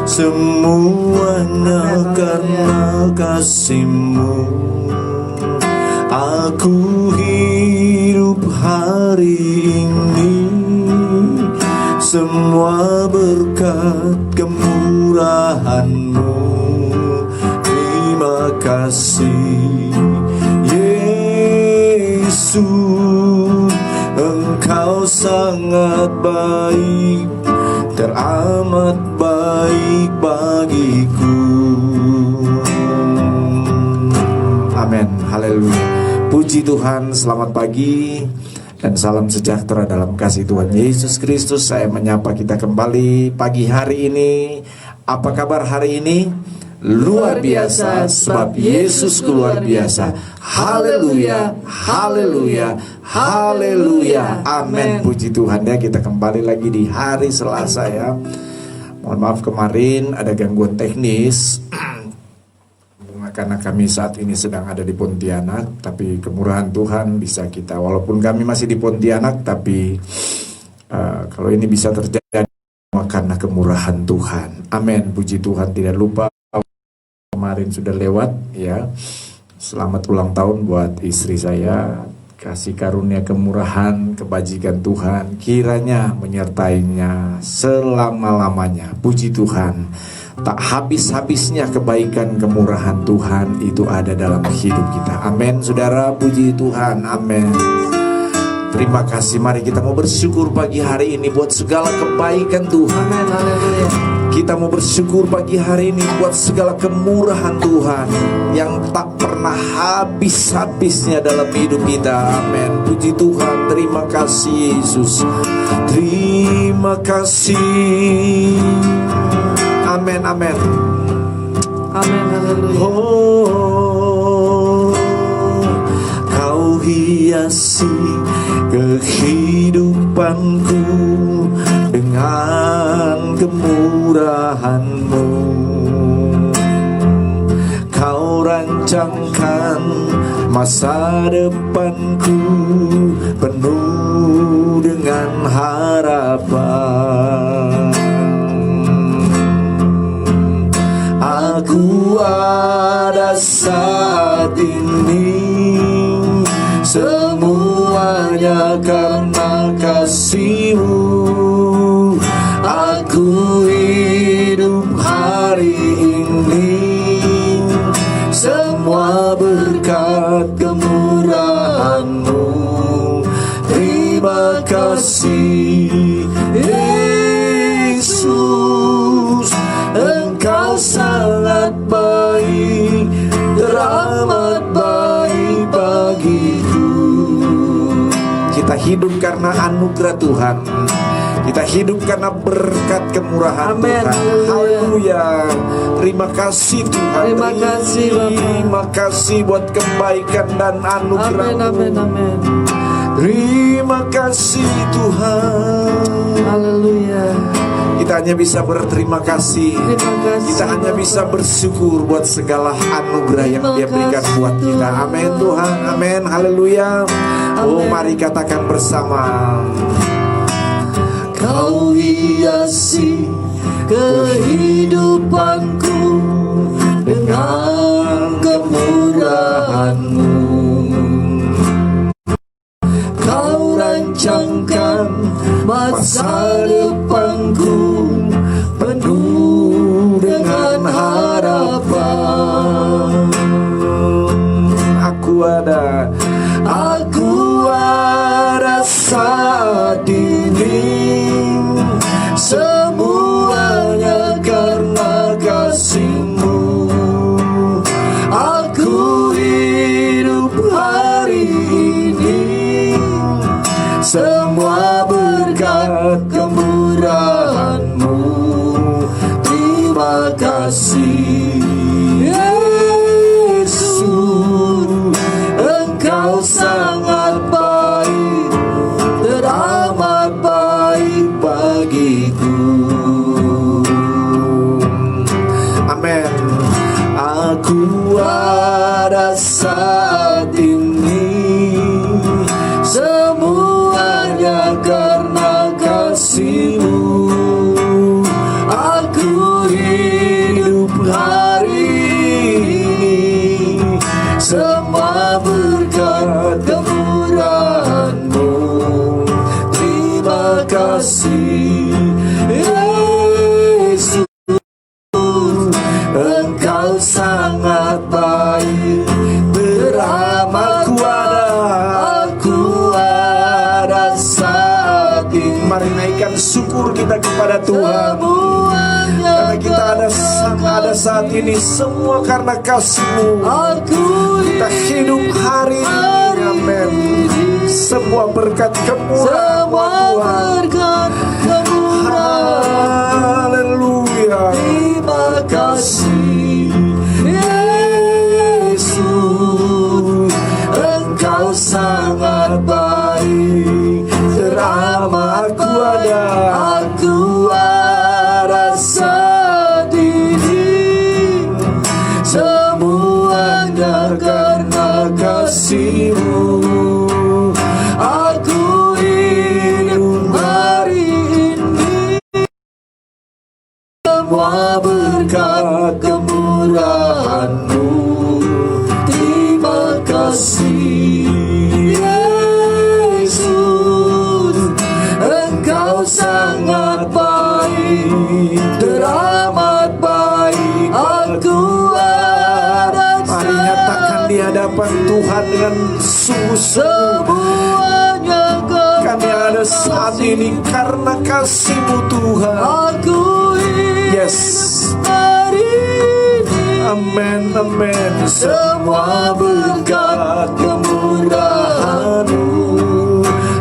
semuanya karena kasih-Mu. Aku hidup hari ini, semua berkat kemurahan-Mu. Terima kasih Yesus, Engkau sangat baik, teramat baik bagiku. Amin, haleluya. Puji Tuhan, selamat pagi dan salam sejahtera dalam kasih Tuhan Yesus Kristus. Saya menyapa kita kembali pagi hari ini. Apa kabar hari ini? Luar biasa, sebab Yesus luar biasa. Haleluya, haleluya, haleluya. Amin, puji Tuhan ya. Kita kembali lagi di hari Selasa ya. Mohon maaf kemarin ada gangguan teknis karena kami saat ini sedang ada di Pontianak. Tapi kemurahan Tuhan bisa kita, walaupun kami masih di Pontianak, tapi kalau ini bisa terjadi karena kemurahan Tuhan. Amin, puji Tuhan. Tidak lupa kemarin sudah lewat ya. Selamat ulang tahun buat istri saya. Kasih karunia kemurahan, kebajikan Tuhan kiranya menyertainya selama-lamanya. Puji Tuhan. Tak habis-habisnya kebaikan kemurahan Tuhan itu ada dalam hidup kita. Amin, saudara, puji Tuhan. Amin. Terima kasih. Mari kita mau bersyukur pagi hari ini buat segala kebaikan Tuhan. Amin, haleluya. Kita mau bersyukur pagi hari ini buat segala kemurahan Tuhan yang tak pernah habis-habisnya dalam hidup kita. Amin, puji Tuhan. Terima kasih Yesus. Terima kasih. Amin, amin. Amin, haleluya. Oh, Kau hiasi kehidupanku dengan kemurahan-Mu. Kau rancangkan masa depanku penuh dengan harapan. Aku ada saat ini, semuanya karena kasih-Mu. Aku hidup hari ini, semua berkat kemurahan-Mu. Terima kasih Yesus, Engkau sangat baik, teramat baik bagiku. Kita hidup karena anugerah Tuhan. Kita hidup karena berkat kemurahan Amen. Tuhan. Haleluya. Terima kasih Tuhan. Terima kasih Bapak. Terima kasih buat kebaikan dan anugerah. Amin, amin, amin. Terima kasih Tuhan. Haleluya. Kita hanya bisa berterima kasih. Terima kasih. Kita hanya bisa bersyukur buat segala anugerah yang Dia berikan buat kita. Amin Tuhan. Amin. Haleluya. Oh, mari katakan bersama. Kau hiasi kehidupanku dengan kemurahan-Mu. Kau rancangkan masa depanku penuh dengan harapan. Aku ada saat ini, semuanya karena kasih-Mu. Aku hidup hari ini, semua berkat kemurahan-Mu. Terima kasih Yesus, Engkau sangat baik, teramat baik bagiku. Amin. Aku ada saat ini, semuanya karena kasih-Mu. Aku hidup saat ini semua karena kasih-Mu. Aku Kita hidup hari ini, amin. Semua berkat kemurahan semua Tuhan. berkat kemurahan. Haleluya. Terima kasih Yesus, Engkau sangat baik, teramatku ada, aku ada sendiri, semuanya karena kasih-Mu. Aku hidup hari ini, semua berkat kemurahan-Mu. Terima kasih Yesus, Engkau sangat baik, teramat baik, aku ada Mari nyatakan di hadapan Tuhan dengan sungguh-sungguh. semuanya Kami ada saat ini karena kasih-Mu Tuhan. aku Yes. hari ini, Amin, amin. semua berkat kemurahan-Mu.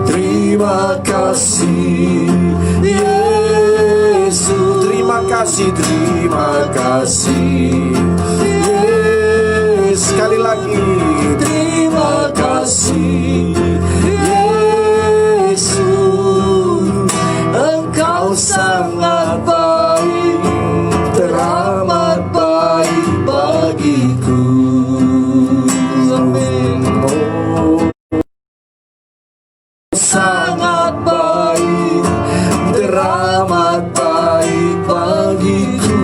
Terima kasih Yesus. Terima kasih, terima kasih Yesus. Sekali lagi, Terima kasih Yesus, Engkau sangat baik, teramat baik bagiku. Amin. Sangat baik, teramat baik bagiku.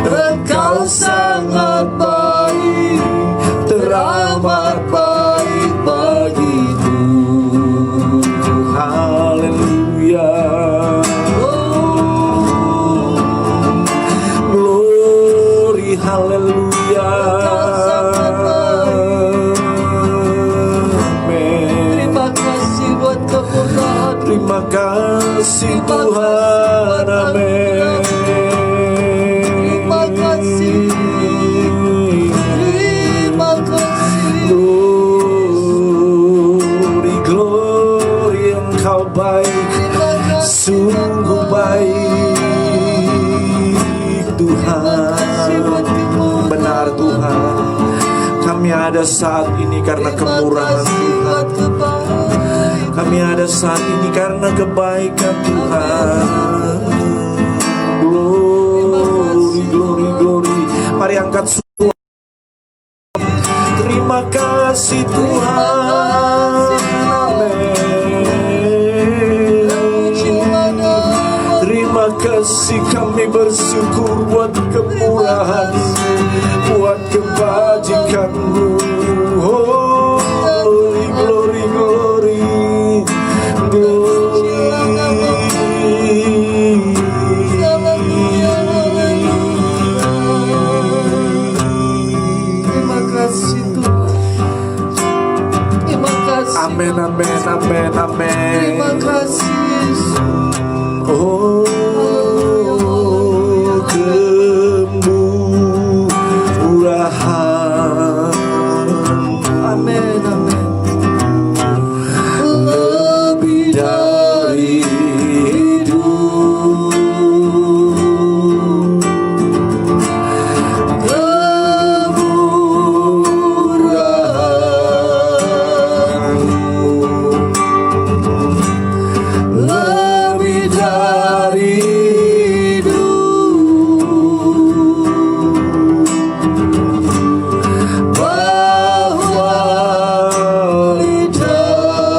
Engkau sangat baik, teramat baik bagiku. haleluya. Oh, Glory, haleluya. Amin. terima kasih buat kemurahan. Terima kasih Tuhan, amin. Terima kasih. Terima kasih. Glory, glory, Engkau baik, Terima kasih. sungguh baik Tuhan. Benar Tuhan, kami ada saat ini karena kemurahan Tuhan. Kami ada saat ini karena kebaikan Tuhan. Glory, glory, glory. Mari angkat suara. Terima kasih Tuhan. Amin. Terima kasih, kami bersyukur buat kemurahan, buat kebajikan-Mu. Oh, glory, glory, glory, Terima kasih Tuhan. Terima kasih. Amin, amin, amin, amin. Terima kasih Yesus. Oh, kemurahan. Amin, amin. Lebih dari hidup, kemurahan-Mu lebih dari hidup, bahwa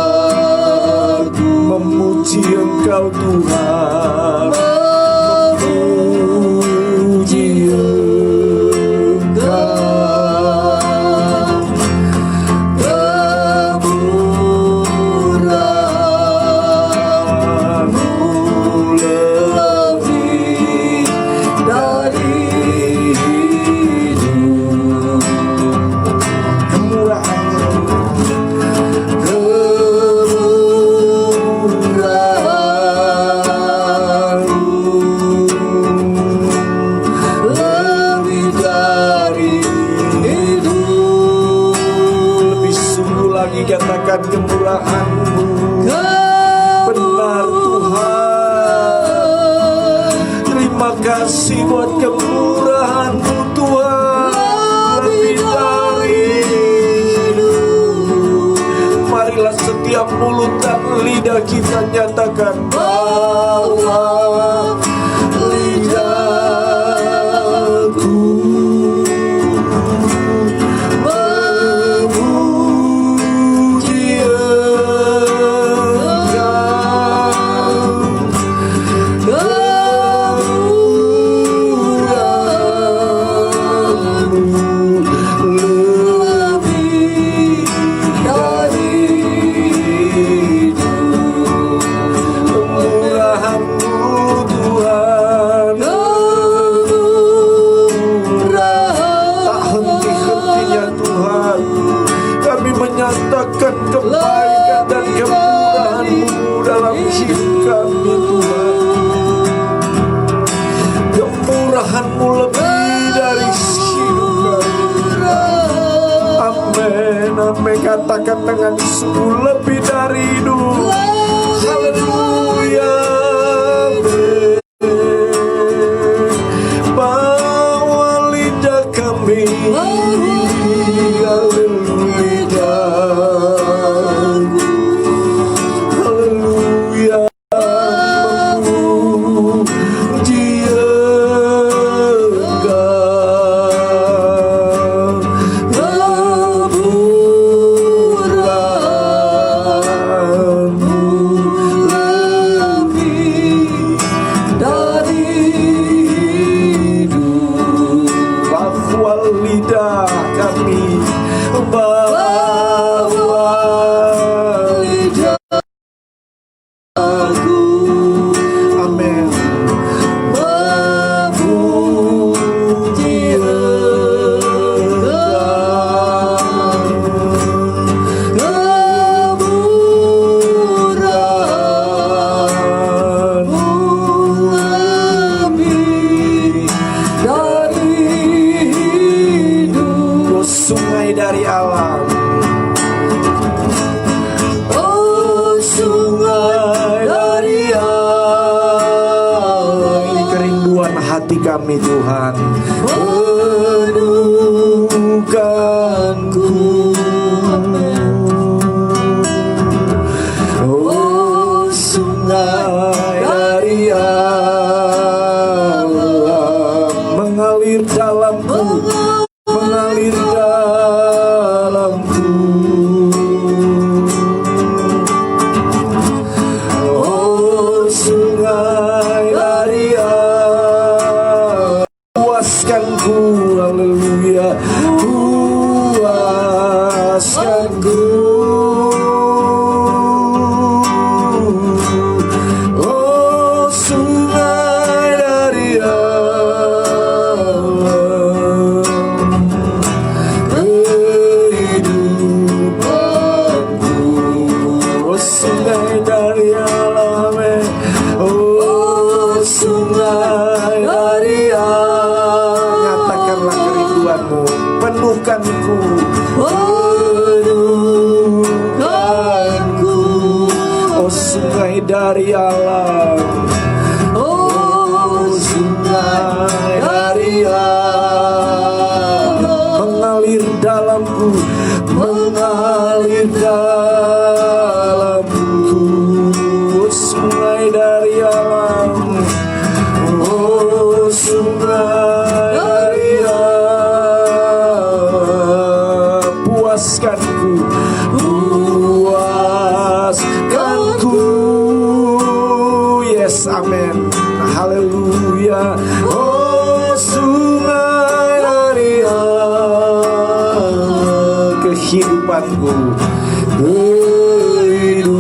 lidahku memuji Engkau Tuhan, memuji Engkau. Kemurahan-Mu lebih dari hidup, kemurahan. kasih buat kemurahan-Mu Tuhan, lebih dari hidup. Marilah setiap mulut dan lidah kita nyatakan bahwa lidahku memuji menyatakan kebaikan dan kemurahan-Mu dalam hidup kami Tuhan. Kemurahan-Mu lebih dari hidup kami. Amin, amin. Katakan dengan sungguh lebih dari hidup. Haleluya. Bawa lidah kami, haleluya, memuji kemurahan-Mu lebih dari hidup. Bahwa lidah kami, bahwa lidahku, amin, memuji kemurahan-Mu lebih dari hidup. Oh, sungai dari alam, oh sungai dari alam. Ini kerinduan hati kami Tuhan. Penuhkanku, oh sungai dari alam, mengalir dalamku, mengalir dalamku. Oh sungai dari alam, puaskanku, haleluya, puaskanku. Oh sungai dari alam, kehidupanku. Oh sungai dari alam, oh sungai dari alam. Nyatakanlah kerinduan-Mu, penuhkanku, penuhkanku. Oh sungai dari alam, oh sungai dari alam, mengalir dalamku, mengalir dalamku. Oh sungai dari alam, oh sungai dari alam, puaskanku, puaskanku. Yes, amin, haleluya. Oh sungai dari alam, kehidupanku, kehidupanku.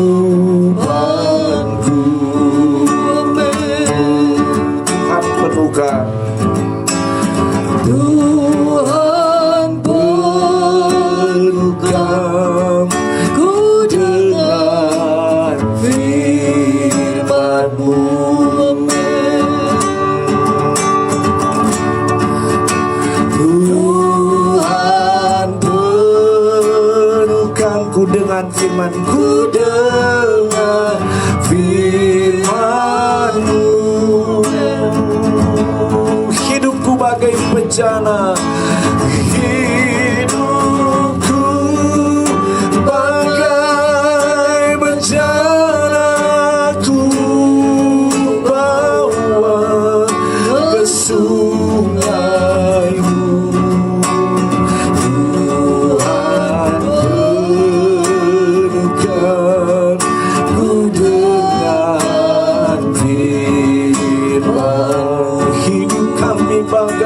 Tuhan penuhkan, Tuhan penuhkan ku dengan firman-Mu. Tuhan penuhkan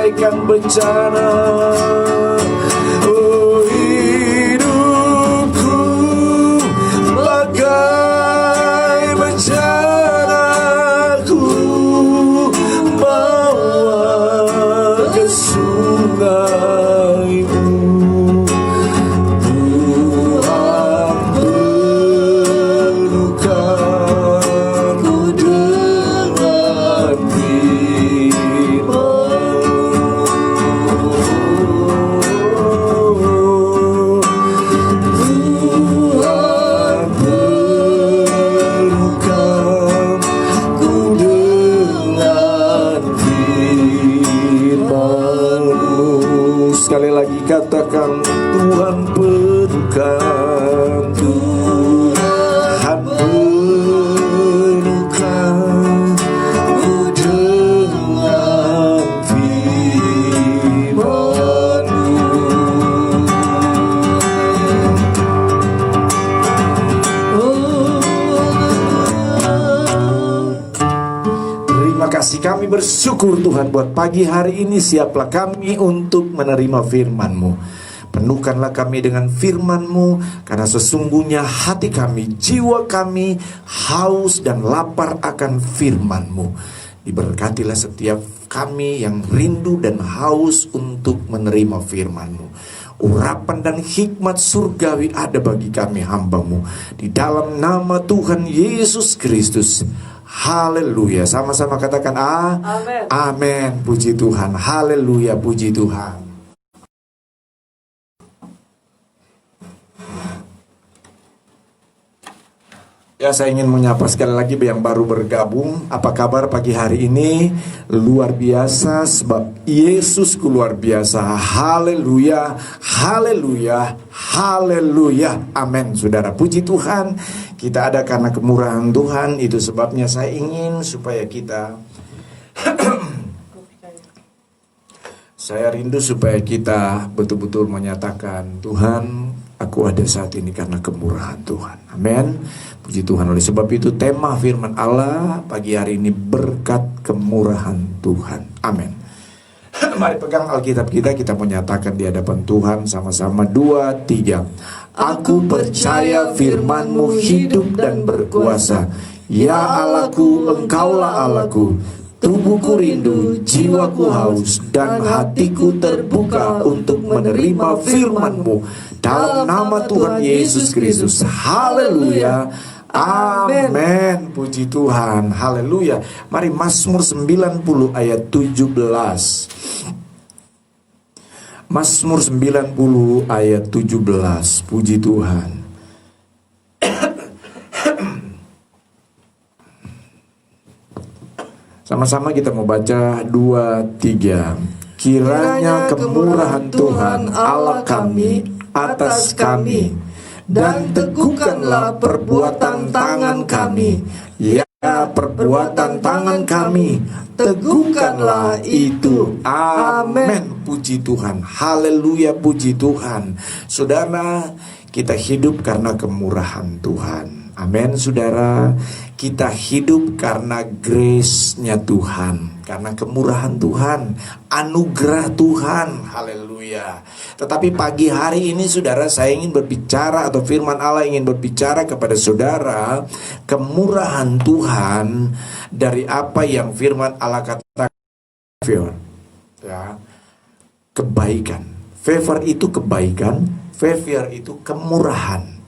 bagaikan bencana. Oh, hidupku bagai bencana, ku bawa ke sungai-Mu. Tuhan penuhkan ku dengan firman-Mu. Tuhan penuhkan ku dengan firman-Mu. Sekali lagi katakan, Tuhan penuhkan, Tuhan penuhkan ku dengan firman-Mu. Terima kasih, kami bersyukur Tuhan buat pagi hari ini. Siaplah kami untuk menerima firman-Mu. Penuhkanlah kami dengan firman-Mu, karena sesungguhnya hati kami, jiwa kami haus dan lapar akan firman-Mu. Diberkatilah setiap kami yang rindu dan haus untuk menerima firman-Mu. Urapan dan hikmat surgawi ada bagi kami hamba-Mu. Di dalam nama Tuhan Yesus Kristus. Haleluya. Sama-sama katakan Amen. Amin. Puji Tuhan. Haleluya. Puji Tuhan. Ya, saya ingin menyapa sekali lagi yang baru bergabung. Apa kabar pagi hari ini? Luar biasa, sebab Yesusku luar biasa. Haleluya, haleluya, haleluya. Amin. Saudara, puji Tuhan. Kita ada karena kemurahan Tuhan. Itu sebabnya saya ingin supaya kita saya rindu supaya kita betul-betul menyatakan, Tuhan, aku ada saat ini karena kemurahan Tuhan. Amin. Puji Tuhan. Oleh sebab itu tema firman Allah pagi hari ini, berkat kemurahan Tuhan. Amin. Mari pegang Alkitab kita menyatakan di hadapan Tuhan sama-sama 2, 3. Aku percaya firman-Mu hidup dan berkuasa. Ya Allahku, Engkaulah Allahku. Tubuhku rindu, jiwaku haus, dan hatiku terbuka untuk menerima firman-Mu. Dalam nama Tuhan Yesus Kristus. Haleluya. Amin. Puji Tuhan. Haleluya. Mari Mazmur 90 ayat 17. Mazmur 90 ayat 17. Puji Tuhan. Sama-sama kita mau baca 2, 3. Kiranya kemurahan Tuhan Allah kami atas kami, dan teguhkanlah perbuatan tangan kami. Ya, perbuatan tangan kami, teguhkanlah itu. Amin. Puji Tuhan. Haleluya. Puji Tuhan. Saudara, kita hidup karena kemurahan Tuhan. Amin. Saudara, kita hidup karena grace-nya Tuhan, karena kemurahan Tuhan, anugerah Tuhan. Haleluya. Tetapi pagi hari ini saudara, saya ingin berbicara, atau firman Allah ingin berbicara kepada saudara, kemurahan Tuhan dari apa yang firman Allah katakan. Favor, ya, kebaikan. Favor itu kebaikan, favor itu kemurahan.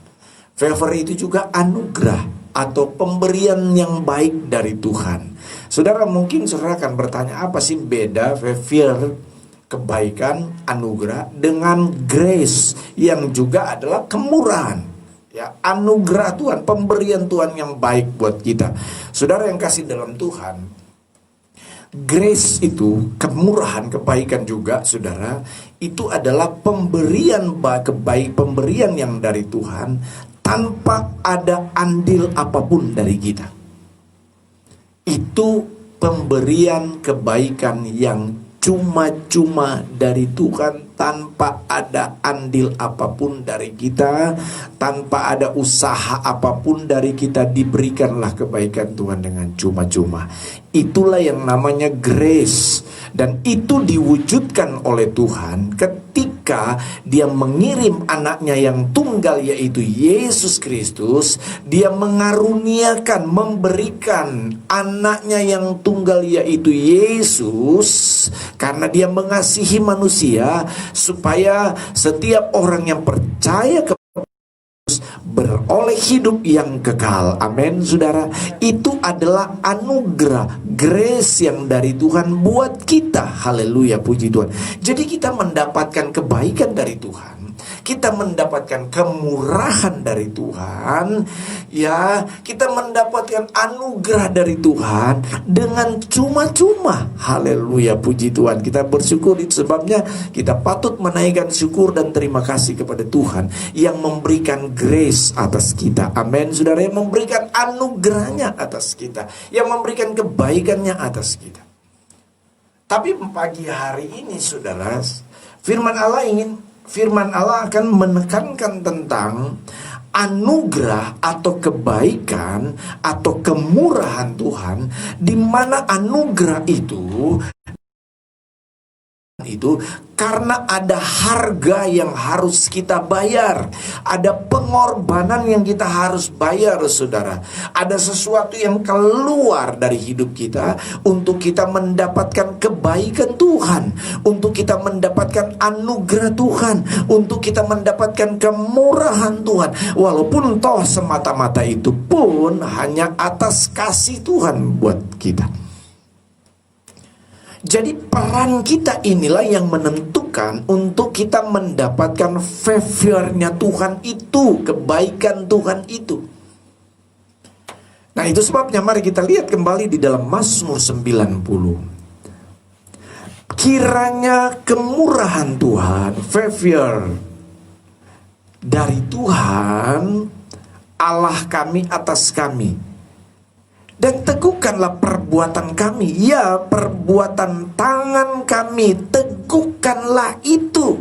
Favor itu juga anugerah atau pemberian yang baik dari Tuhan. Saudara, mungkin saudara akan bertanya, apa sih beda favor, kebaikan, anugerah dengan grace yang juga adalah kemurahan? Ya, anugerah Tuhan, pemberian Tuhan yang baik buat kita. Saudara yang kasih dalam Tuhan, grace itu, kemurahan, kebaikan juga, saudara, itu adalah pemberian pemberian yang dari Tuhan tanpa ada andil apapun dari kita. Itu pemberian kebaikan yang cuma-cuma dari Tuhan tanpa ada andil apapun dari kita, tanpa ada usaha apapun dari kita, diberikanlah kebaikan Tuhan dengan cuma-cuma. Itulah yang namanya grace. Dan itu diwujudkan oleh Tuhan ketika Dia mengirim anaknya yang tunggal, yaitu Yesus Kristus. Dia mengaruniakan, memberikan anaknya yang tunggal, yaitu Yesus, karena Dia mengasihi manusia, supaya setiap orang yang percaya kepada beroleh hidup yang kekal. Amin, saudara. Itu adalah anugerah, grace yang dari Tuhan buat kita. Haleluya, puji Tuhan. Jadi kita mendapatkan kebaikan dari Tuhan, kita mendapatkan kemurahan dari Tuhan, ya, kita mendapatkan anugerah dari Tuhan dengan cuma-cuma. Haleluya, puji Tuhan. Kita bersyukur, itu sebabnya kita patut menaikkan syukur dan terima kasih kepada Tuhan yang memberikan grace atas kita. Amin, saudara, yang memberikan anugerahnya atas kita, yang memberikan kebaikannya atas kita. Tapi pagi hari ini, saudara, firman Allah akan menekankan tentang anugerah atau kebaikan atau kemurahan Tuhan, di mana anugerah itu karena ada harga yang harus kita bayar, ada pengorbanan yang kita harus bayar, saudara. Ada sesuatu yang keluar dari hidup kita untuk kita mendapatkan kebaikan Tuhan, untuk kita mendapatkan anugerah Tuhan, untuk kita mendapatkan kemurahan Tuhan. Walaupun toh semata-mata itu pun hanya atas kasih Tuhan buat kita. Jadi peran kita inilah yang menentukan untuk kita mendapatkan favor-nya Tuhan itu, kebaikan Tuhan itu. Nah, itu sebabnya mari kita lihat kembali di dalam Mazmur 90. Kiranya kemurahan Tuhan, favor dari Tuhan Allah kami atas kami, dan teguhkanlah perbuatan kami, ya perbuatan tangan kami, teguhkanlah itu.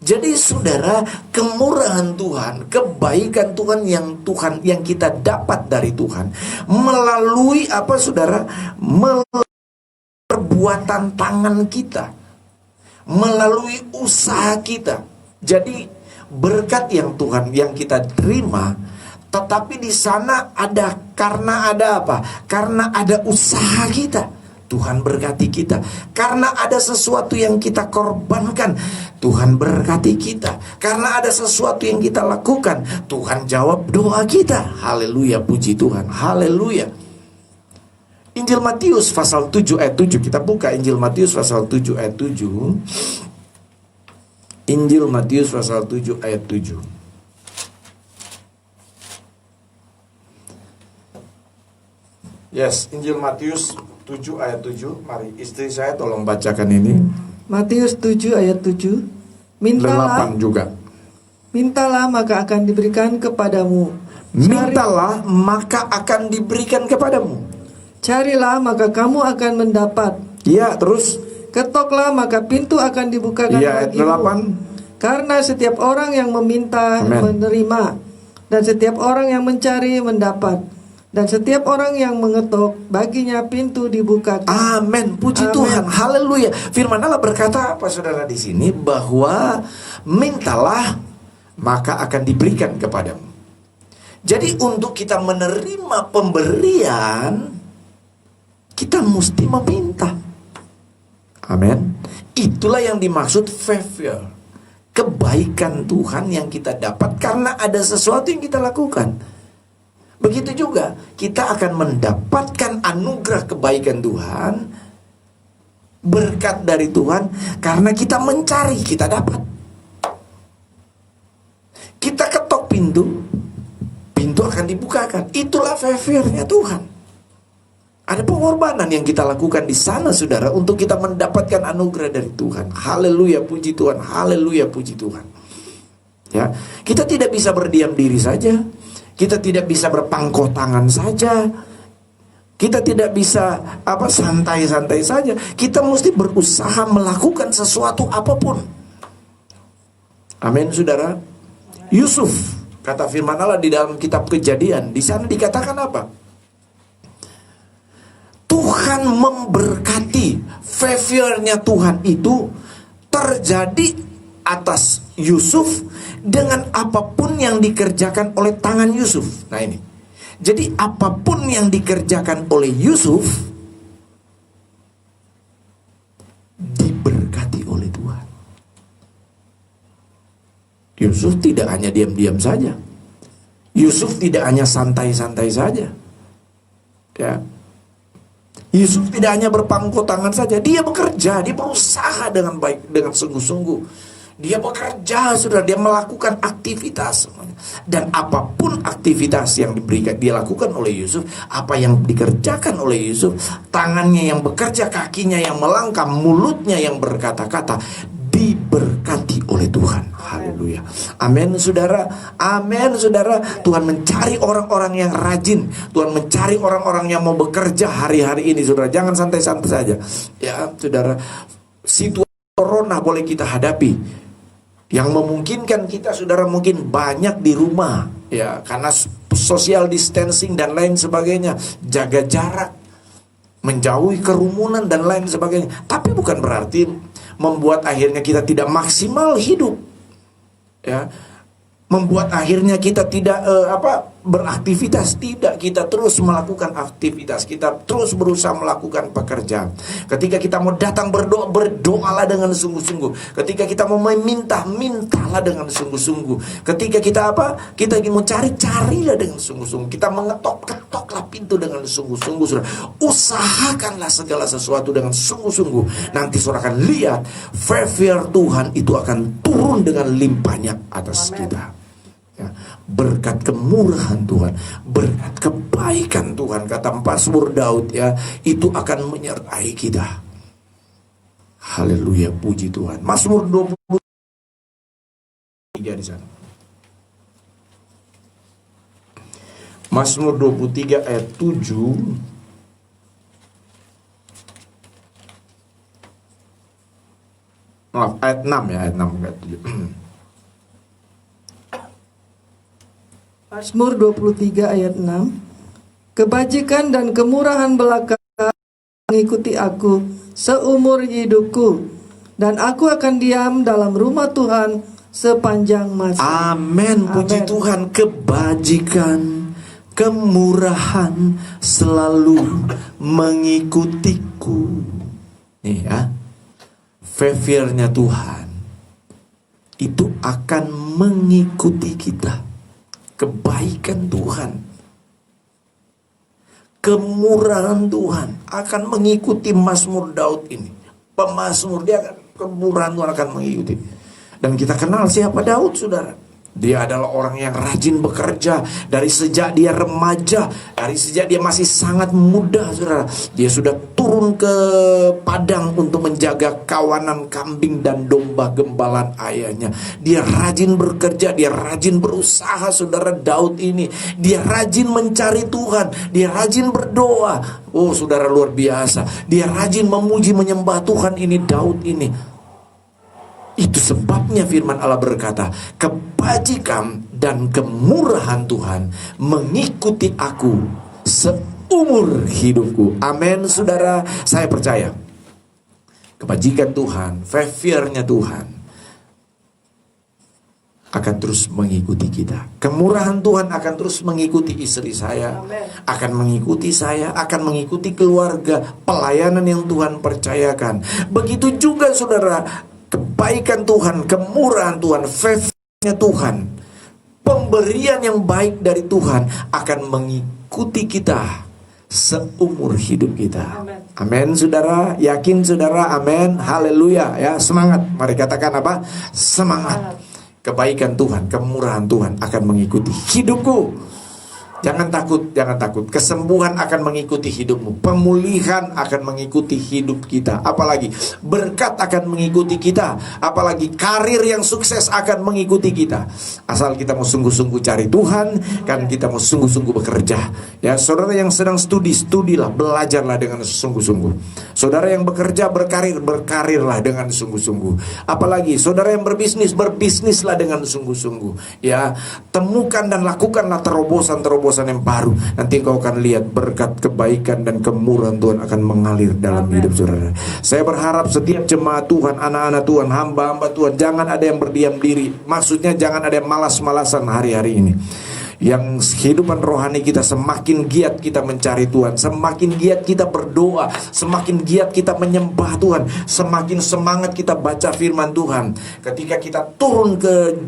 Jadi saudara, kemurahan Tuhan, kebaikan Tuhan yang kita dapat dari Tuhan melalui apa, saudara? Melalui perbuatan tangan kita, melalui usaha kita. Jadi berkat yang Tuhan yang kita terima, tetapi di sana ada, karena ada apa? Karena ada usaha kita, Tuhan berkati kita. Karena ada sesuatu yang kita korbankan, Tuhan berkati kita. Karena ada sesuatu yang kita lakukan, Tuhan jawab doa kita. Haleluya, puji Tuhan. Haleluya. Injil Matius pasal 7 ayat 7. Kita buka Injil Matius pasal 7 ayat 7. Injil Matius pasal 7 ayat 7. Yes, Injil Matius 7 ayat 7. Mari istri saya tolong bacakan ini. Matius 7 ayat 7. Mintalah 8 juga. Mintalah maka akan diberikan kepadamu. Mintalah maka akan diberikan kepadamu. Carilah maka kamu akan mendapat. Ya, terus. Ketoklah maka pintu akan dibukakan Ya, ayat bagimu. 8. Karena setiap orang yang meminta menerima, dan setiap orang yang mencari mendapat, dan setiap orang yang mengetok baginya pintu dibukakan. Amin, puji Amen. Tuhan, haleluya. Firman Allah berkata apa, saudara, di sini? Bahwa mintalah maka akan diberikan kepadamu. Jadi untuk kita menerima pemberian, kita mesti meminta. Amin. Itulah yang dimaksud favor, kebaikan Tuhan yang kita dapat karena ada sesuatu yang kita lakukan. Begitu juga kita akan mendapatkan anugerah kebaikan Tuhan, berkat dari Tuhan, karena kita mencari, kita dapat. Kita ketok pintu, pintu akan dibukakan. Itulah favornya Tuhan. Ada pengorbanan yang kita lakukan di sana, saudara, untuk kita mendapatkan anugerah dari Tuhan. Haleluya, puji Tuhan. Haleluya, puji Tuhan. Ya, kita tidak bisa berdiam diri saja. Kita tidak bisa berpangku tangan saja. Kita tidak bisa santai-santai saja. Kita mesti berusaha melakukan sesuatu apapun. Amin, saudara. Yusuf, kata firman Allah di dalam kitab Kejadian, di sana dikatakan apa? Tuhan memberkati. Favor-nya Tuhan itu terjadi atas Yusuf dengan apapun yang dikerjakan oleh tangan Yusuf. Nah ini. Jadi apapun yang dikerjakan oleh Yusuf diberkati oleh Tuhan. Yusuf tidak hanya diam-diam saja. Yusuf tidak hanya santai-santai saja. Ya. Yusuf tidak hanya berpangku tangan saja. Dia bekerja, dia berusaha dengan baik, dengan sungguh-sungguh. Dia bekerja, saudara, dia melakukan aktivitas semuanya. Dan apapun aktivitas yang diberikan, dia lakukan oleh Yusuf, apa yang dikerjakan oleh Yusuf, tangannya yang bekerja, kakinya yang melangkah, mulutnya yang berkata-kata, diberkati oleh Tuhan. Haleluya. Amin, saudara. Amin, saudara. Tuhan mencari orang-orang yang rajin. Tuhan mencari orang-orang yang mau bekerja hari-hari ini, saudara. Jangan santai-santai saja. Ya, saudara. Situasi corona boleh kita hadapi, yang memungkinkan kita, saudara, mungkin banyak di rumah, ya, karena social distancing dan lain sebagainya, jaga jarak, menjauhi kerumunan dan lain sebagainya. Tapi bukan berarti membuat akhirnya kita tidak maksimal hidup, ya, membuat akhirnya kita tidak beraktivitas. Tidak, kita terus melakukan aktivitas, kita terus berusaha melakukan pekerjaan. Ketika kita mau datang berdoa, berdoalah dengan sungguh-sungguh. Ketika kita mau meminta, mintalah dengan sungguh-sungguh. Ketika kita kita mau carilah dengan sungguh-sungguh. Kita mengetok-ketoklah pintu dengan sungguh-sungguh, saudara. Usahakanlah segala sesuatu dengan sungguh-sungguh. Nanti saudara akan lihat favor Tuhan itu akan turun dengan limpahnya atas kita. Ya, berkat kemurahan Tuhan, berkat kebaikan Tuhan, kata Mazmur Daud, ya, itu akan menyertai kita. Haleluya, puji Tuhan. Mazmur 23 di sana. Mazmur 23 ayat 7. Maaf, ayat 6 ya, ayat 6 ayat 7. Mazmur 23 ayat 6. Kebajikan dan kemurahan belaka mengikuti aku seumur hidupku, dan aku akan diam dalam rumah Tuhan sepanjang masa. Amin, puji Tuhan. Kebajikan, kemurahan selalu mengikutiku. Nih ya, favornya Tuhan itu akan mengikuti kita. Kebaikan Tuhan, kemurahan Tuhan akan mengikuti Mazmur Daud ini. Pemazmur, dia akan, kemurahan Tuhan akan mengikuti. Dan kita kenal siapa Daud, saudara. Dia adalah orang yang rajin bekerja dari sejak dia remaja, dari sejak dia masih sangat muda, saudara. Dia sudah turun ke padang untuk menjaga kawanan kambing dan domba gembalaan ayahnya. Dia rajin bekerja, dia rajin berusaha, saudara. Daud ini, dia rajin mencari Tuhan, dia rajin berdoa. Oh, saudara, luar biasa. Dia rajin memuji menyembah Tuhan ini, Daud ini. Itu sebabnya firman Allah berkata, kebajikan dan kemurahan Tuhan mengikuti aku seumur hidupku. Amin, saudara. Saya percaya kebajikan Tuhan, favornya Tuhan akan terus mengikuti kita. Kemurahan Tuhan akan terus mengikuti istri saya, akan mengikuti saya, akan mengikuti keluarga, pelayanan yang Tuhan percayakan. Begitu juga, saudara, kebaikan Tuhan, kemurahan Tuhan, favornya Tuhan, pemberian yang baik dari Tuhan akan mengikuti kita seumur hidup kita. Amin, saudara. Yakin, saudara? Amin. Haleluya. Ya, semangat. Mari katakan apa? Semangat. Kebaikan Tuhan, kemurahan Tuhan akan mengikuti hidupku. Jangan takut, jangan takut. Kesembuhan akan mengikuti hidupmu. Pemulihan akan mengikuti hidup kita. Apalagi berkat akan mengikuti kita. Apalagi karir yang sukses akan mengikuti kita. Asal kita mau sungguh-sungguh cari Tuhan, kan kita mau sungguh-sungguh bekerja. Ya, saudara yang sedang studi, studilah, belajarlah dengan sungguh-sungguh. Saudara yang bekerja, berkarir, berkarirlah dengan sungguh-sungguh. Apalagi saudara yang berbisnis, berbisnislah dengan sungguh-sungguh. Ya, temukan dan lakukanlah terobosan-terobosan yang baru. Nanti engkau akan lihat berkat, kebaikan dan kemurahan Tuhan akan mengalir dalam hidup saudara. Saya berharap setiap jemaat Tuhan, anak-anak Tuhan, hamba-hamba Tuhan, jangan ada yang berdiam diri. Maksudnya jangan ada yang malas-malasan hari-hari ini. Yang kehidupan rohani kita semakin giat kita mencari Tuhan, semakin giat kita berdoa, semakin giat kita menyembah Tuhan, semakin semangat kita baca firman Tuhan. Ketika kita turun ke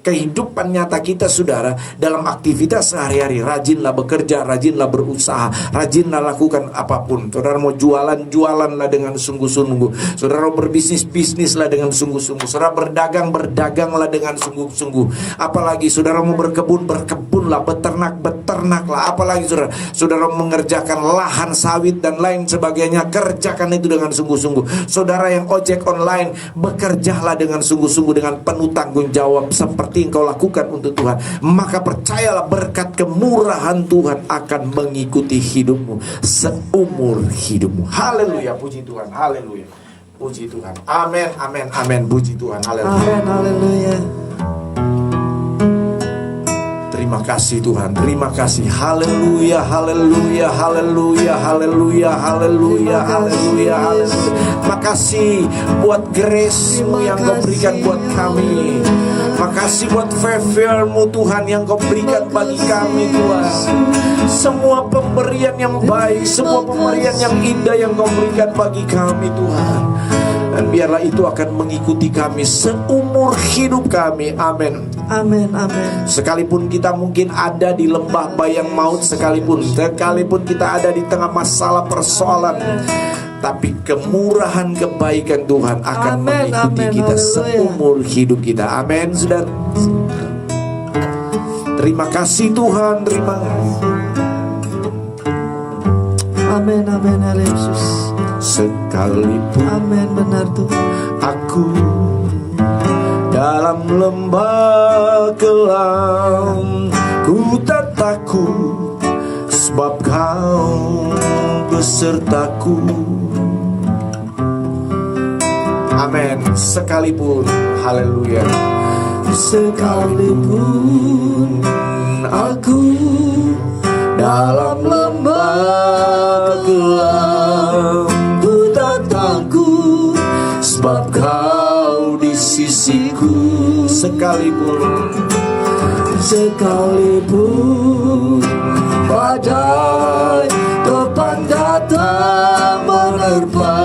kehidupan nyata kita, saudara, dalam aktivitas sehari-hari, rajinlah bekerja, rajinlah berusaha, rajinlah lakukan apapun. Saudara mau jualan, jualanlah dengan sungguh-sungguh. Saudara mau berbisnis, bisnislah dengan sungguh-sungguh. Saudara berdagang, berdaganglah dengan sungguh-sungguh. Apalagi saudara mau berkebun, berkebunlah, beternak, beternaklah. Apalagi saudara mengerjakan lahan sawit dan lain sebagainya, kerjakan itu dengan sungguh-sungguh. Saudara yang ojek online, bekerjalah dengan sungguh-sungguh, dengan penuh tanggung jawab seperti engkau lakukan untuk Tuhan. Maka percayalah berkat kemurahan Tuhan akan mengikuti hidupmu seumur hidupmu. Haleluya, puji Tuhan, haleluya, puji Tuhan, amin, amin, amin, puji Tuhan, haleluya, Amin, haleluya. Terima kasih Tuhan, terima kasih, haleluya, haleluya, haleluya, haleluya, haleluya, haleluya, haleluya. Makasih buat grace-Mu yang Kau berikan buat kami. Makasih buat favor-Mu Tuhan yang Kau berikan bagi kami Tuhan. Semua pemberian yang baik, semua pemberian yang indah yang Kau berikan bagi kami Tuhan. Dan biarlah itu akan mengikuti kami seumur hidup kami. Amin. Amin, amin. Sekalipun kita mungkin ada di lembah bayang maut, sekalipun kita ada di tengah masalah persoalan, tapi kemurahan kebaikan Tuhan akan mengikuti kita seumur hidup kita. Amin, saudara. Terima kasih Tuhan, terima kasih. Amin, amin, Yesus. Sekalipun Amin, benar Tuhan. aku dalam lembah kelam, ku tak takut, sebab Kau besertaku. Amin. Sekalipun, haleluya, sekalipun aku dalam lembah kelam, ku tak takut, sebab Kau di sisiku. Sekalipun badai topan datang menerpa,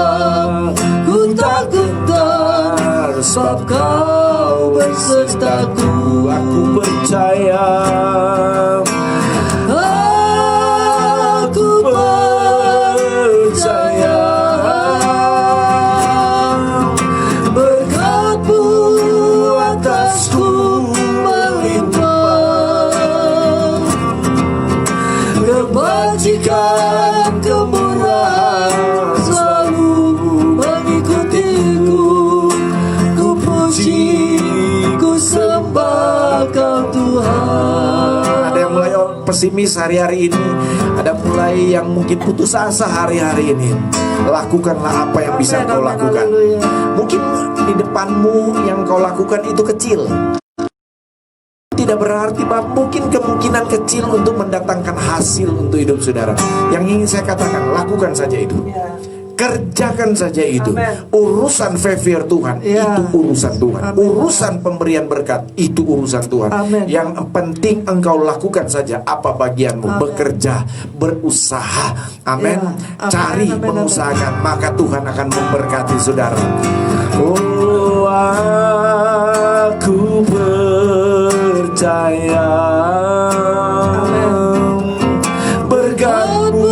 ku tak gentar, sebab Kau bersertaku. Aku percaya, aku percaya, berkat-Mu atasku melimpah, kebajikan, kemurahan selalu mengikutiku. Ku puji, ku sembah Kau Tuhan. Ada yang mulai pesimis hari-hari ini, ada mulai yang mungkin putus asa hari-hari ini. Lakukanlah apa yang bisa kau lakukan. Mungkin di depanmu yang kau lakukan itu kecil, tidak berarti, mungkin kemungkinan kecil untuk mendatangkan hasil untuk hidup saudara. Yang ingin saya katakan, lakukan saja itu. Kerjakan saja itu. Amen. Urusan favor Tuhan, itu urusan Tuhan. Amen. Urusan pemberian berkat, itu urusan Tuhan. Amen. Yang penting engkau lakukan saja apa bagianmu. Amen. Bekerja, berusaha. Amin. Ya. Cari, Amen. mengusahakan, maka Tuhan akan memberkati saudara. Oh, aku percaya, berkat-Mu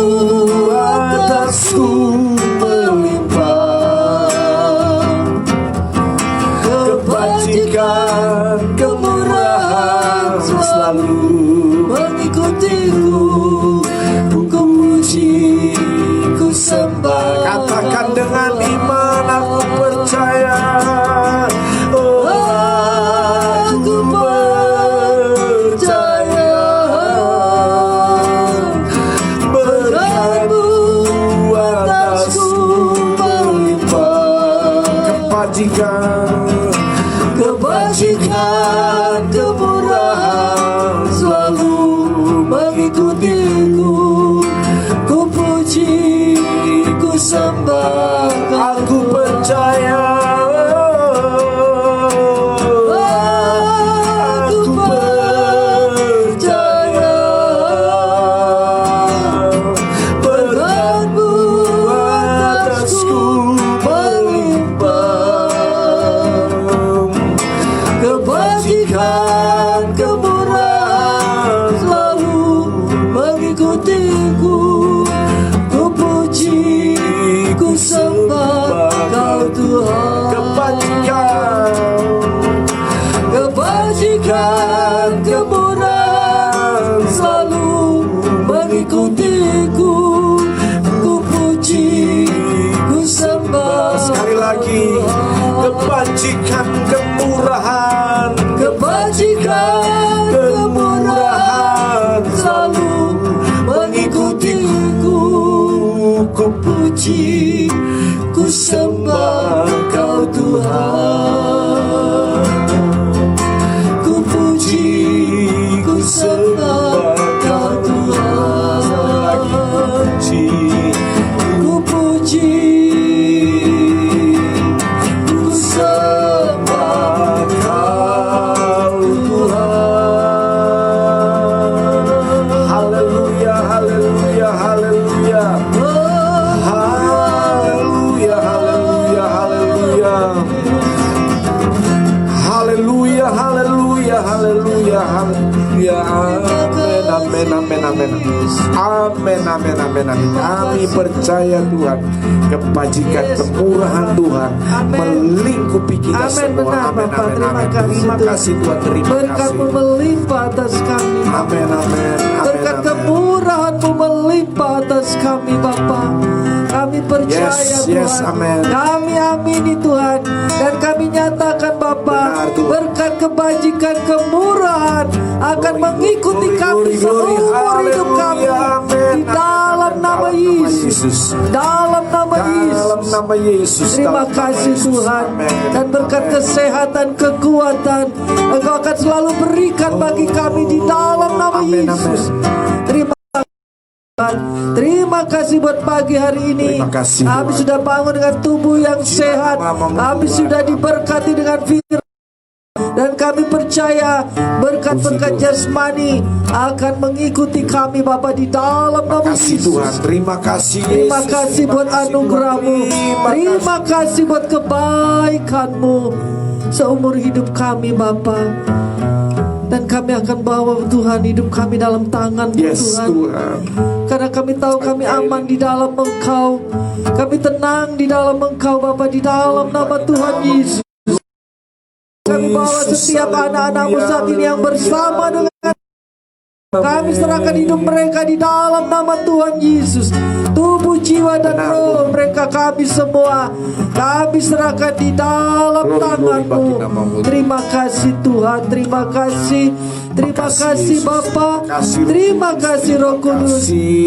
atasku melimpah, kebajikan, kemurahan selalu kebajikan, kemurahan selalu mengikutiku. Ku puji, ku sembah, Aku percaya, aku percaya berkat-Mu atasku melimpah. Kebajikan, kemurahan selalu mengikutiku. Ku puji, ku sembah Kau Tuhan. Kebajikan, kemurahan selalu mengikutiku. Ku puji, ku sembah. Sekali lagi, kebajikan, kemurahan, Kebajikan, kemurahan selalu mengikutiku. Ku puji, ku sembah Kau Tuhan. Ku puji, ku sembah Kau Tuhan. Ku puji, ku sembah Kau Tuhan. haleluya, haleluya, haleluya, haleluya, haleluya, haleluya, haleluya, haleluya, haleluya, amin, amin, amin, amin, amin, amin, amin, amin. Kami percaya Tuhan, kebajikan, kemurahan Tuhan melingkupi kita Amin, semua. benar, Amin, Bapak. amin, Terima amin. kasih, Terima Tuhan. kasih Tuhan, terima Berkat-Mu kasih. melimpah atas kami. Amin, amin, amin, Berkat amin. kemurahan-Mu melimpah atas kami, Bapa. Kami percaya Yes, Tuhan. yes, amin. Kami amini Tuhan. Dan kami nyatakan Bapa, Benar, Tuhan. berkat kebajikan, kemurahan akan Glory, mengikuti glory, kami glory, glory. seumur hidup kami. Haleluya, amin. Di dalam nama Dalam nama Yesus. Yesus. Dalam nama Dalam Yesus. nama Yesus. Terima dalam nama kasih Yesus. Tuhan. Amin. Dan berkat Amin. kesehatan, kekuatan Engkau akan selalu berikan bagi kami di dalam nama Amin, Yesus. Terima kasih Tuhan. Terima kasih buat pagi hari ini. Terima kasih, Kami Tuhan. sudah bangun dengan tubuh yang sehat. Kami sudah diberkati dengan firman. Dan kami percaya berkat-berkat jasmani akan mengikuti kami Bapa di dalam nama Kasih Yesus. Tuhan, terima kasih Yesus. Terima kasih buat anugerah-Mu. Terima kasih buat kebaikan-Mu seumur hidup kami Bapa. Dan kami akan bawa Tuhan hidup kami dalam tangan-Mu Yes Tuhan. Tuhan. Karena kami tahu kami aman di dalam Engkau. Kami tenang di dalam Engkau Bapa, di dalam nama Tuhan Yesus. Kami bawa setiap anak-anak-Mu saat ini yang bersama dengan kami serahkan hidup mereka di dalam nama Tuhan Yesus. Tubuh, jiwa, dan roh mereka kami semua kami serahkan di dalam Glory, glory tangan-Mu. bagi nama-Mu. Terima kasih Tuhan. Terima kasih. Terima kasih Bapa. Terima kasih Roh Kudus.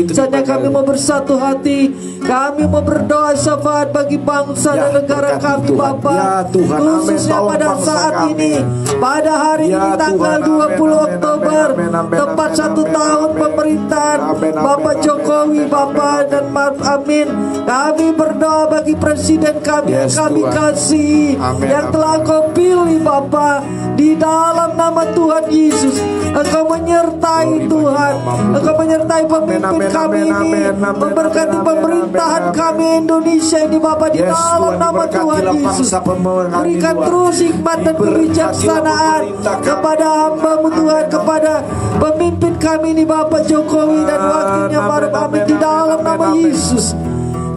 Saatnya kami mau bersatu hati. Kami mau berdoa syafaat bagi bangsa Ya, dan negara berkati kami Tuhan. Bapa. Ya, Tuhan. Amin. Khususnya Tolong pada bangsa saat kami. ini, pada hari Ya, ini tanggal Tuhan. Amin, 20 amin, Oktober, amin, amin, tepat amin, 1 amin, tahun amin. pemerintahan Amin, amin, Bapak amin, Jokowi, amin, Bapak amin, dan Maruf Amin. Kami berdoa bagi presiden kami yang Yes, kami Tuhan. kasih, Amin, yang amin. telah Kau pilih Bapak, di dalam nama Tuhan Yesus. Engkau menyertai Glory bagi Tuhan. nama-Mu. Engkau menyertai pemimpin Amin, kami amin, ini, amin, amin, memberkati amin, pemerintahan amin, amin. kami Indonesia ini Bapak, di Yes, dalam Tuhan, nama Tuhan diberkatilah Yesus. bangsa pemerintah kami, Berikan Tuhan. terus hikmat dan Diberkatilah kebijaksanaan pemerintah kami. kepada hamba-Mu Tuhan, Amin. kepada pemimpin kami ini Bapak Jokowi dan wakilnya Amin, Maruf Amin, amin, di amin, dalam amin, nama amin. Yesus.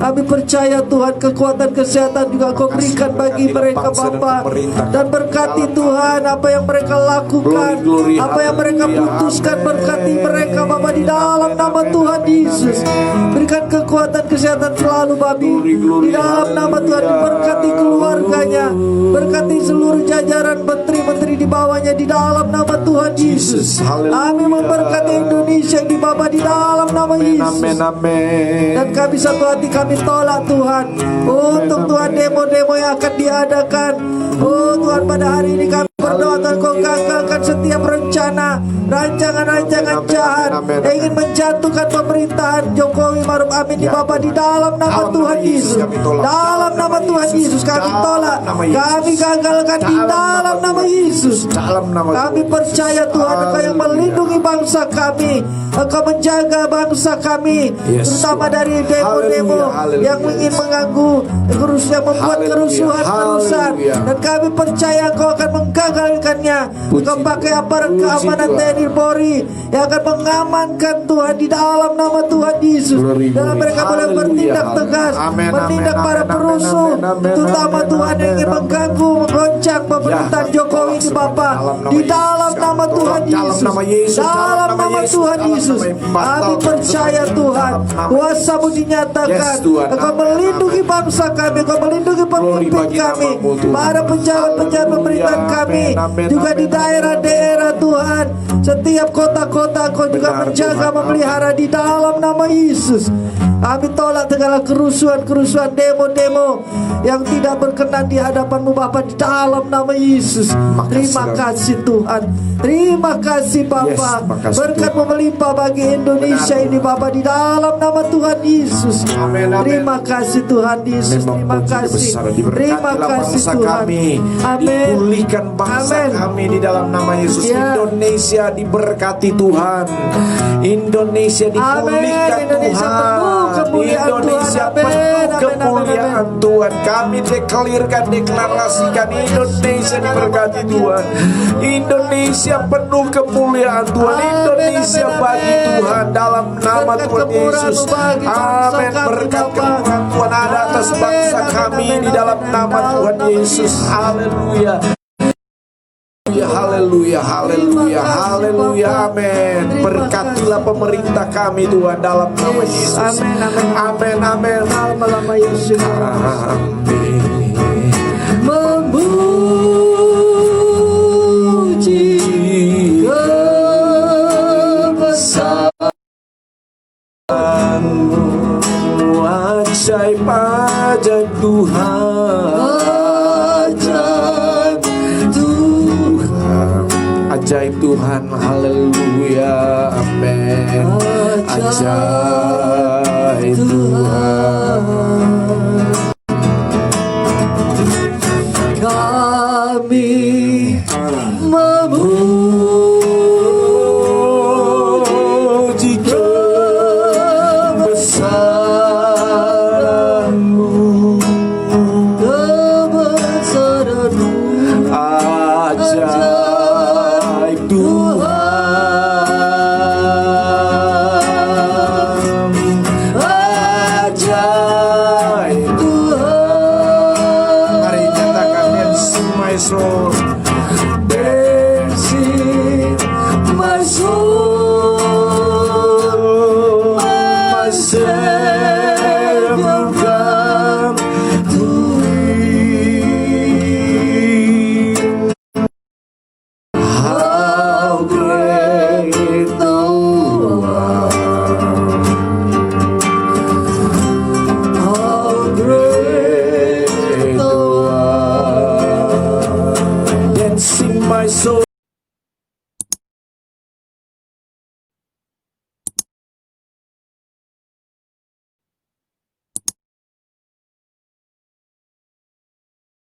Kami percaya Tuhan, kekuatan kesehatan juga Kau berikan bagi mereka Bapa. Dan berkati Tuhan apa yang mereka lakukan, Glory, glory, apa yang mereka haleluya, putuskan. amin. Berkati mereka Bapa, di dalam nama Tuhan Yesus. Berikan diberikan kekuatan kesehatan selalu babi. Di dalam nama Tuhan diberkati keluarganya, berkati seluruh jajaran menteri-menteri di bawahnya di dalam nama Tuhan Yesus. Kami memberkati Indonesia di Bapa di dalam nama Yesus. Amin, amin. Dan kami satu hati kami tolak Tuhan untuk Tuhan demo-demo yang akan diadakan. Oh Tuhan, pada hari ini kami berdoa Tuhan, Kau gagalkan setiap rencana, rancangan-rancangan jahat yang ingin menjatuhkan pemerintahan Jokowi Maruf Amin di Bapa di dalam nama Tuhan Yesus. Dalam nama Tuhan Yesus kami tolak, kami gagalkan di dalam nama Yesus. Kami percaya Tuhan Engkau yang melindungi bangsa kami, Engkau menjaga bangsa kami, terutama dari demo-demo yang ingin mengganggu, yang membuat kerusuhan. Dan kami percaya Engkau akan menggagalkannya. Engkau pakai aparat keamanan TNI Polri yang akan mengamankan Tuhan di dalam nama Tuhan Yesus. Dan mereka boleh bertindak tegas, menindak para perusuh, terutama Tuhan yang ingin mengganggu, menggoncang pemerintahan Jokowi di Bapa di dalam nama Tuhan Yesus. Dalam nama Tuhan Yesus kami percaya Tuhan, kuasa-Mu dinyatakan. Engkau melindungi bangsa kami, Engkau melindungi pemimpin kami, para pejabat-pejabat pemerintahan kami, juga di daerah-daerah Tuhan, setiap kota-kota Engkau juga menjaga, memelihara di dalam nama Yesus. Kami tolak segala kerusuhan-kerusuhan, demo-demo yang tidak berkenan di hadapan-Mu Bapa di dalam nama Yesus. Terima kasih Tuhan, terima kasih Bapa. Berkat-Mu melimpah bagi Indonesia ini Bapa di dalam nama Tuhan Yesus. Terima kasih Tuhan Yesus, terima kasih, terima kasih Tuhan. Amin. Dipulihkan bangsa kami di dalam nama Yesus. Indonesia diberkati Tuhan. Indonesia dipulihkan Tuhan. Indonesia penuh kemuliaan Tuhan. Kami deklarasikan Indonesia diberkati Tuhan. Indonesia penuh kemuliaan Tuhan. Indonesia bagi Tuhan dalam nama Tuhan Yesus. Amin. Berkat kemurahan Tuhan ada atas bangsa kami di dalam nama Tuhan Yesus. Haleluya. Haleluya, haleluya, haleluya, amin. Berkatilah pemerintah kami Tuhan dalam nama Yesus. Amin, amin, dalam nama Yesus. Amin. Memuji kebesaran-Mu, ajaib Tuhan. Ajaib Tuhan, haleluya, amin. Ajaib Tuhan. Kami memuji kebesaran-Mu, kebesaran-Mu, ajaib Tuhan, ajaib Tuhan. Mari nyatakan dancing my soul, dancing my soul, my soul.